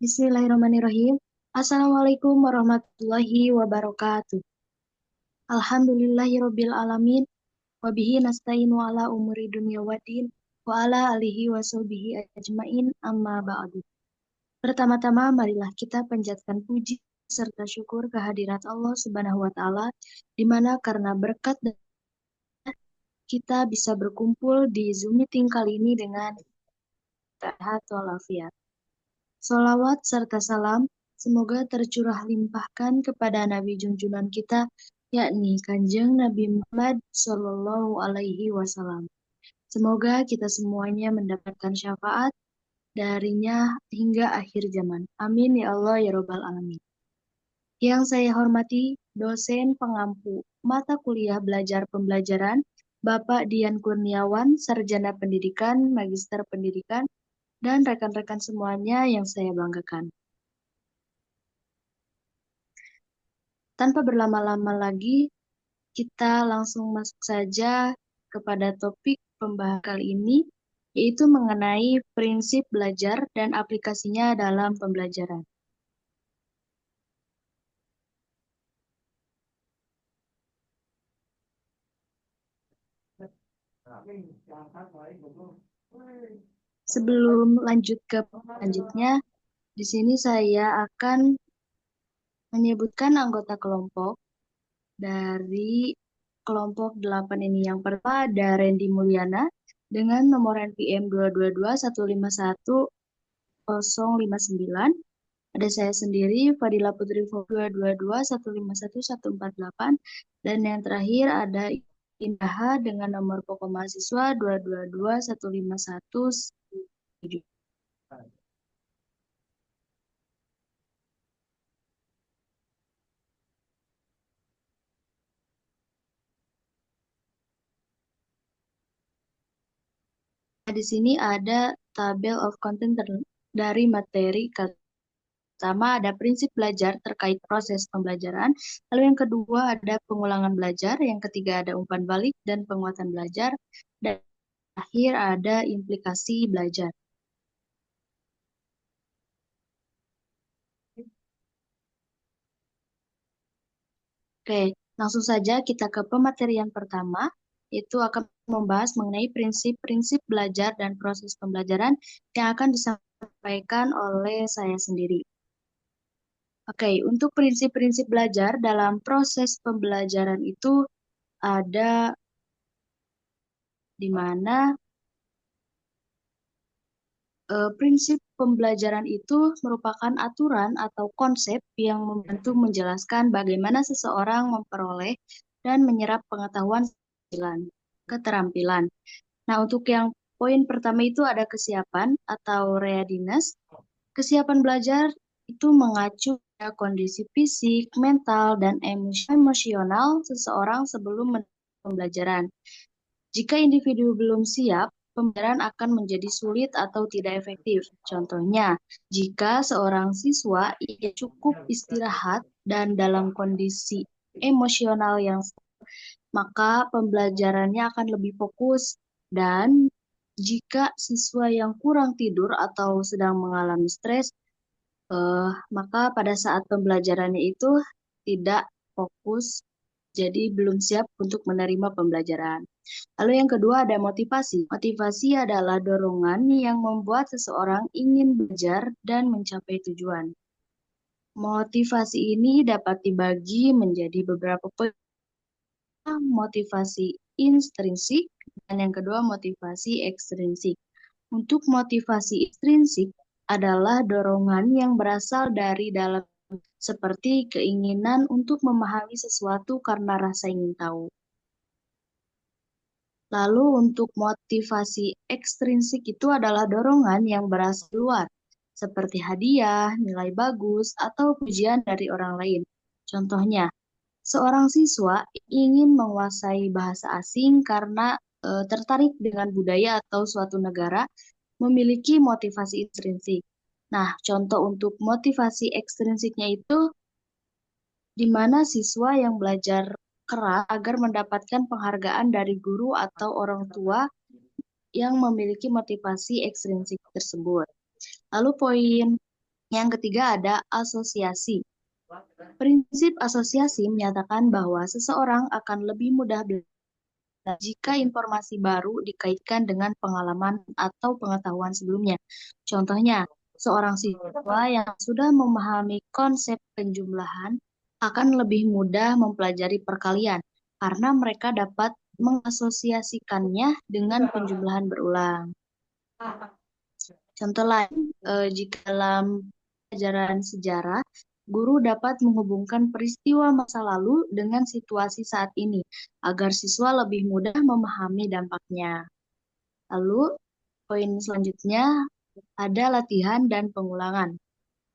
Bismillahirrahmanirrahim. Assalamualaikum warahmatullahi wabarakatuh. Alhamdulillahirabbil alamin wa bihi nasta'inu ala umuri dunya waddin wa ala alihi wa sahbihi ajmain amma ba'du. Pertama-tama marilah kita panjatkan puji serta syukur kehadirat Allah Subhanahu wa taala di mana karena berkat dan kita bisa berkumpul di Zoom meeting kali ini dengan sehat walafiat. Sholawat serta salam semoga tercurah limpahkan kepada Nabi junjungan kita, yakni Kanjeng Nabi Muhammad Shallallahu Alaihi Wasallam. Semoga kita semuanya mendapatkan syafaat darinya hingga akhir zaman. Amin ya Allah ya Robbal Alamin. Yang saya hormati dosen pengampu mata kuliah belajar pembelajaran Bapak Dian Kurniawan, Sarjana Pendidikan, Magister Pendidikan, dan rekan-rekan semuanya yang saya banggakan. Tanpa berlama-lama lagi, kita langsung masuk saja kepada topik pembahasan kali ini, yaitu mengenai prinsip belajar dan aplikasinya dalam pembelajaran. Sebelum lanjut ke selanjutnya, di sini saya akan menyebutkan anggota kelompok dari kelompok 8 ini. Yang pertama ada Randy Mulyana dengan nomor NPM 222-151-059. Ada saya sendiri, Fadila Putri 222-151-148. Dan yang terakhir ada Indah dengan nomor pokok mahasiswa 222-151-7. Di sini ada tabel of content dari materi. Pertama ada prinsip belajar terkait proses pembelajaran, lalu yang kedua ada pengulangan belajar, yang ketiga ada umpan balik dan penguatan belajar, dan terakhir ada implikasi belajar. Oke, langsung saja kita ke pematerian pertama, yaitu akan membahas mengenai prinsip-prinsip belajar dan proses pembelajaran yang akan disampaikan oleh saya sendiri. Oke, untuk prinsip-prinsip belajar dalam proses pembelajaran itu ada di mana prinsip pembelajaran itu merupakan aturan atau konsep yang membantu menjelaskan bagaimana seseorang memperoleh dan menyerap pengetahuan keterampilan. Nah, untuk yang poin pertama itu ada kesiapan atau readiness. Kesiapan belajar itu mengacu pada kondisi fisik, mental, dan emosional seseorang sebelum pembelajaran. Jika individu belum siap, pembelajaran akan menjadi sulit atau tidak efektif. Contohnya, jika seorang siswa ia cukup istirahat dan dalam kondisi emosional yang maka pembelajarannya akan lebih fokus. Dan jika siswa yang kurang tidur atau sedang mengalami stres, maka pada saat pembelajarannya itu tidak fokus, jadi belum siap untuk menerima pembelajaran. Lalu yang kedua ada motivasi. Motivasi adalah dorongan yang membuat seseorang ingin belajar dan mencapai tujuan. Motivasi ini dapat dibagi menjadi beberapa poin. Motivasi intrinsik dan yang kedua motivasi ekstrinsik. Untuk motivasi intrinsik adalah dorongan yang berasal dari dalam seperti keinginan untuk memahami sesuatu karena rasa ingin tahu. Lalu untuk motivasi ekstrinsik itu adalah dorongan yang berasal luar, seperti hadiah, nilai bagus, atau pujian dari orang lain. Contohnya, seorang siswa ingin menguasai bahasa asing karena tertarik dengan budaya atau suatu negara, memiliki motivasi intrinsik. Nah, contoh untuk motivasi ekstrinsiknya itu di mana siswa yang belajar keras agar mendapatkan penghargaan dari guru atau orang tua yang memiliki motivasi ekstrinsik tersebut. Lalu poin yang ketiga ada asosiasi. Prinsip asosiasi menyatakan bahwa seseorang akan lebih mudah belajar jika informasi baru dikaitkan dengan pengalaman atau pengetahuan sebelumnya. Contohnya, seorang siswa yang sudah memahami konsep penjumlahan akan lebih mudah mempelajari perkalian karena mereka dapat mengasosiasikannya dengan penjumlahan berulang. Contoh lain, jika dalam pelajaran sejarah, guru dapat menghubungkan peristiwa masa lalu dengan situasi saat ini, agar siswa lebih mudah memahami dampaknya. Lalu, poin selanjutnya ada latihan dan pengulangan.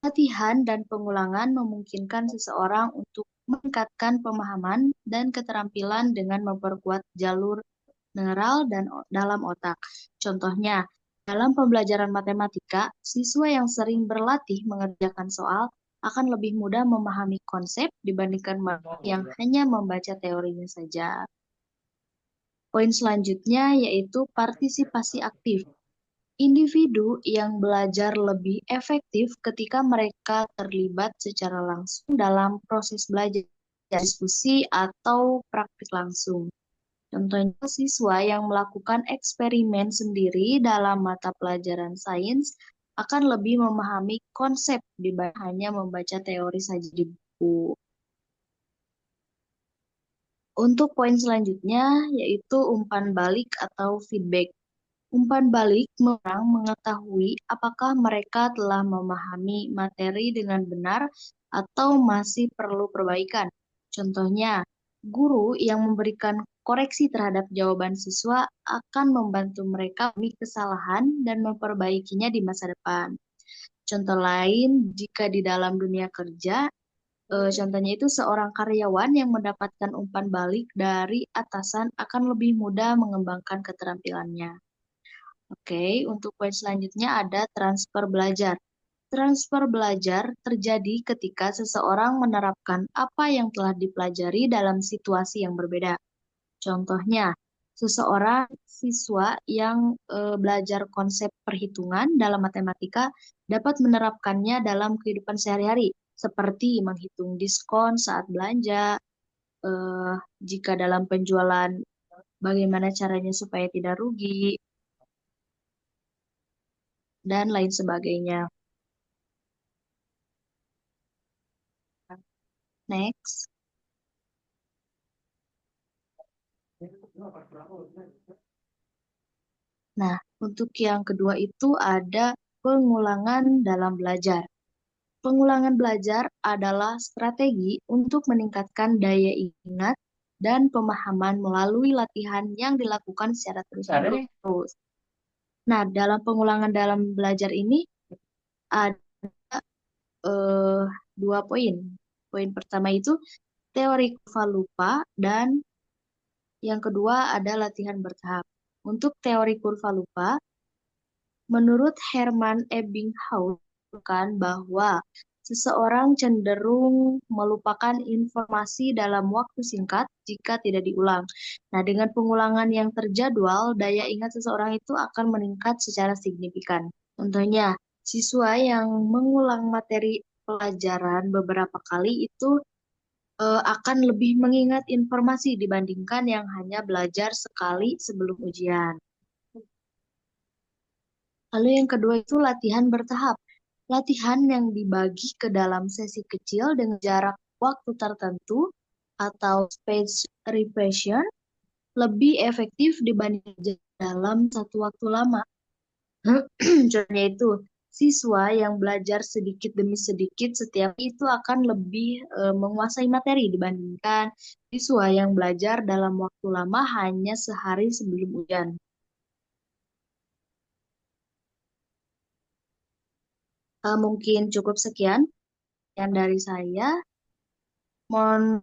Latihan dan pengulangan memungkinkan seseorang untuk meningkatkan pemahaman dan keterampilan dengan memperkuat jalur neural dan dalam otak. Contohnya, dalam pembelajaran matematika, siswa yang sering berlatih mengerjakan soal akan lebih mudah memahami konsep dibandingkan mereka yang hanya membaca teorinya saja. Poin selanjutnya yaitu partisipasi aktif. Individu yang belajar lebih efektif ketika mereka terlibat secara langsung dalam proses belajar, diskusi, atau praktik langsung. Contohnya, siswa yang melakukan eksperimen sendiri dalam mata pelajaran sains akan lebih memahami konsep dibanding hanya membaca teori saja di buku. Untuk poin selanjutnya, yaitu umpan balik atau feedback. Umpan balik orang mengetahui apakah mereka telah memahami materi dengan benar atau masih perlu perbaikan. Contohnya, guru yang memberikan koreksi terhadap jawaban siswa akan membantu mereka memahami kesalahan dan memperbaikinya di masa depan. Contoh lain, jika di dalam dunia kerja, contohnya itu seorang karyawan yang mendapatkan umpan balik dari atasan akan lebih mudah mengembangkan keterampilannya. Oke, untuk poin selanjutnya ada transfer belajar. Transfer belajar terjadi ketika seseorang menerapkan apa yang telah dipelajari dalam situasi yang berbeda. Contohnya, seseorang siswa yang belajar konsep perhitungan dalam matematika dapat menerapkannya dalam kehidupan sehari-hari, seperti menghitung diskon saat belanja, eh, jika dalam penjualan bagaimana caranya supaya tidak rugi, dan lain sebagainya. Next. Nah, untuk yang kedua itu ada pengulangan dalam belajar. Pengulangan belajar adalah strategi untuk meningkatkan daya ingat dan pemahaman melalui latihan yang dilakukan secara terus-menerus. Nah, dalam pengulangan dalam belajar ini ada eh, dua poin. Poin pertama itu teori kurva lupa dan yang kedua ada latihan bertahap. Untuk teori kurva lupa, menurut Herman Ebbinghaus, kan bahwa seseorang cenderung melupakan informasi dalam waktu singkat jika tidak diulang. Nah, dengan pengulangan yang terjadwal, daya ingat seseorang itu akan meningkat secara signifikan. Contohnya, siswa yang mengulang materi pelajaran beberapa kali itu akan lebih mengingat informasi dibandingkan yang hanya belajar sekali sebelum ujian. Lalu yang kedua itu latihan bertahap. Latihan yang dibagi ke dalam sesi kecil dengan jarak waktu tertentu atau spaced repetition lebih efektif dibanding dalam satu waktu lama. Contohnya itu, siswa yang belajar sedikit demi sedikit setiap itu akan lebih menguasai materi dibandingkan siswa yang belajar dalam waktu lama hanya sehari sebelum ujian. Mungkin cukup sekian yang dari saya. Mohon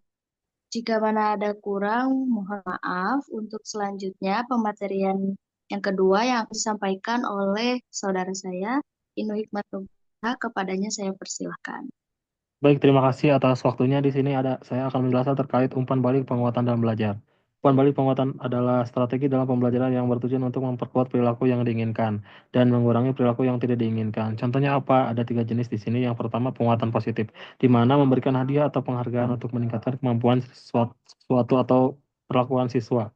jika mana ada kurang, mohon maaf. Untuk selanjutnya, pematerian yang kedua yang akan disampaikan oleh saudara saya, Inu Hikmat Nugraha, kepadanya saya persilahkan. Baik, terima kasih atas waktunya. Di sini saya akan menjelaskan terkait umpan balik penguatan dalam belajar. Umpan balik penguatan adalah strategi dalam pembelajaran yang bertujuan untuk memperkuat perilaku yang diinginkan dan mengurangi perilaku yang tidak diinginkan. Contohnya apa? Ada tiga jenis di sini. Yang pertama penguatan positif, di mana memberikan hadiah atau penghargaan untuk meningkatkan kemampuan suatu atau perlakuan siswa.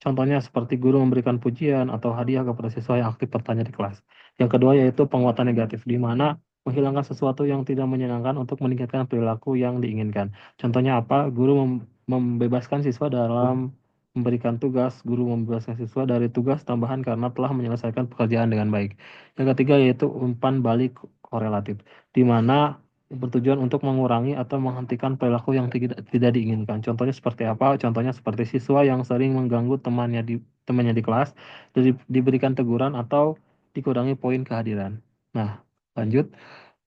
Contohnya seperti guru memberikan pujian atau hadiah kepada siswa yang aktif bertanya di kelas. Yang kedua yaitu penguatan negatif, di mana menghilangkan sesuatu yang tidak menyenangkan untuk meningkatkan perilaku yang diinginkan. Contohnya apa? Guru membebaskan siswa dalam memberikan tugas, guru membebaskan siswa dari tugas tambahan karena telah menyelesaikan pekerjaan dengan baik. Yang ketiga yaitu umpan balik korelatif, di mana bertujuan untuk mengurangi atau menghentikan perilaku yang tidak diinginkan. Contohnya seperti apa? Contohnya seperti siswa yang sering mengganggu temannya di kelas, diberikan teguran atau dikurangi poin kehadiran. Nah, lanjut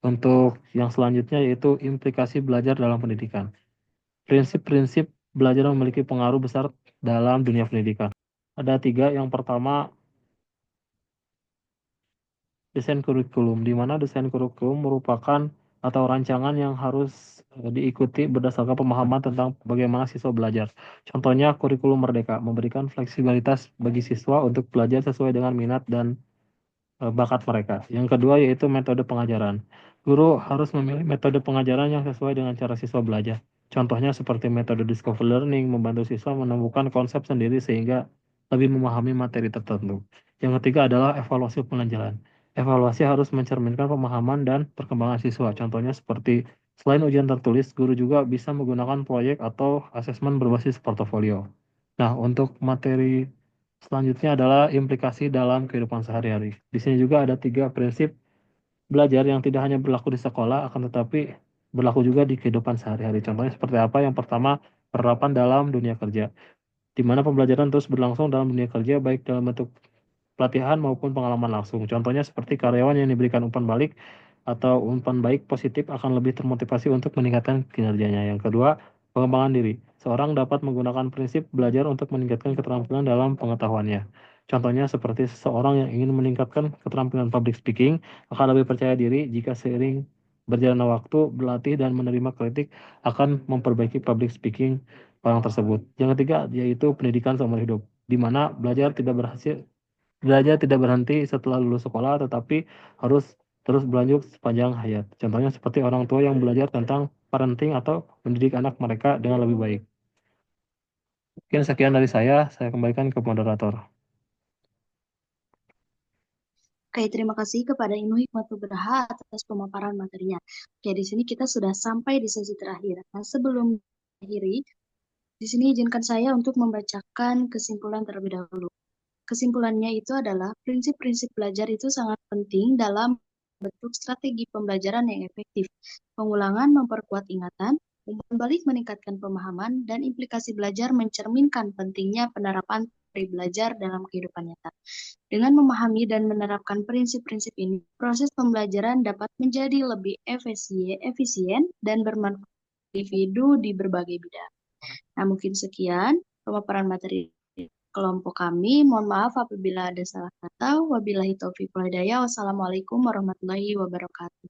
untuk yang selanjutnya yaitu implikasi belajar dalam pendidikan. Prinsip-prinsip belajar memiliki pengaruh besar dalam dunia pendidikan. Ada tiga. Yang pertama, desain kurikulum, di mana desain kurikulum merupakan atau rancangan yang harus diikuti berdasarkan pemahaman tentang bagaimana siswa belajar. Contohnya, kurikulum Merdeka memberikan fleksibilitas bagi siswa untuk belajar sesuai dengan minat dan bakat mereka. Yang kedua yaitu metode pengajaran. Guru harus memilih metode pengajaran yang sesuai dengan cara siswa belajar. Contohnya seperti metode discover learning, membantu siswa menemukan konsep sendiri sehingga lebih memahami materi tertentu. Yang ketiga adalah evaluasi pembelajaran. Evaluasi harus mencerminkan pemahaman dan perkembangan siswa. Contohnya seperti selain ujian tertulis, guru juga bisa menggunakan proyek atau asesmen berbasis portofolio. Nah, untuk materi selanjutnya adalah implikasi dalam kehidupan sehari-hari. Di sini juga ada tiga prinsip belajar yang tidak hanya berlaku di sekolah, akan tetapi berlaku juga di kehidupan sehari-hari. Contohnya seperti apa? Yang pertama, penerapan dalam dunia kerja, di mana pembelajaran terus berlangsung dalam dunia kerja, baik dalam bentuk pelatihan maupun pengalaman langsung. Contohnya seperti karyawan yang diberikan umpan balik atau umpan baik positif akan lebih termotivasi untuk meningkatkan kinerjanya. Yang kedua, pengembangan diri. Seorang dapat menggunakan prinsip belajar untuk meningkatkan keterampilan dalam pengetahuannya. Contohnya seperti seseorang yang ingin meningkatkan keterampilan public speaking akan lebih percaya diri jika seiring berjalannya waktu berlatih dan menerima kritik akan memperbaiki public speaking orang tersebut. Yang ketiga yaitu pendidikan seumur hidup, di mana belajar tidak berhenti setelah lulus sekolah, tetapi harus terus berlanjut sepanjang hayat. Contohnya seperti orang tua yang belajar tentang parenting atau mendidik anak mereka dengan lebih baik. Mungkin sekian dari saya kembalikan ke moderator. Oke, terima kasih kepada Inu Hikmat Nugraha atas pemaparan materinya. Oke, di sini kita sudah sampai di sesi terakhir. Nah, sebelum akhiri, di sini izinkan saya untuk membacakan kesimpulan terlebih dahulu. Kesimpulannya itu adalah prinsip-prinsip belajar itu sangat penting dalam bentuk strategi pembelajaran yang efektif. Pengulangan memperkuat ingatan, umpan balik meningkatkan pemahaman, dan implikasi belajar mencerminkan pentingnya penerapan teori belajar dalam kehidupan nyata. Dengan memahami dan menerapkan prinsip-prinsip ini, proses pembelajaran dapat menjadi lebih efisien dan bermanfaat individu di berbagai bidang. Nah, mungkin sekian pemaparan materi kelompok kami. Mohon maaf apabila ada salah kata. Wabillahi taufiq wal hidayah. Wassalamualaikum warahmatullahi wabarakatuh.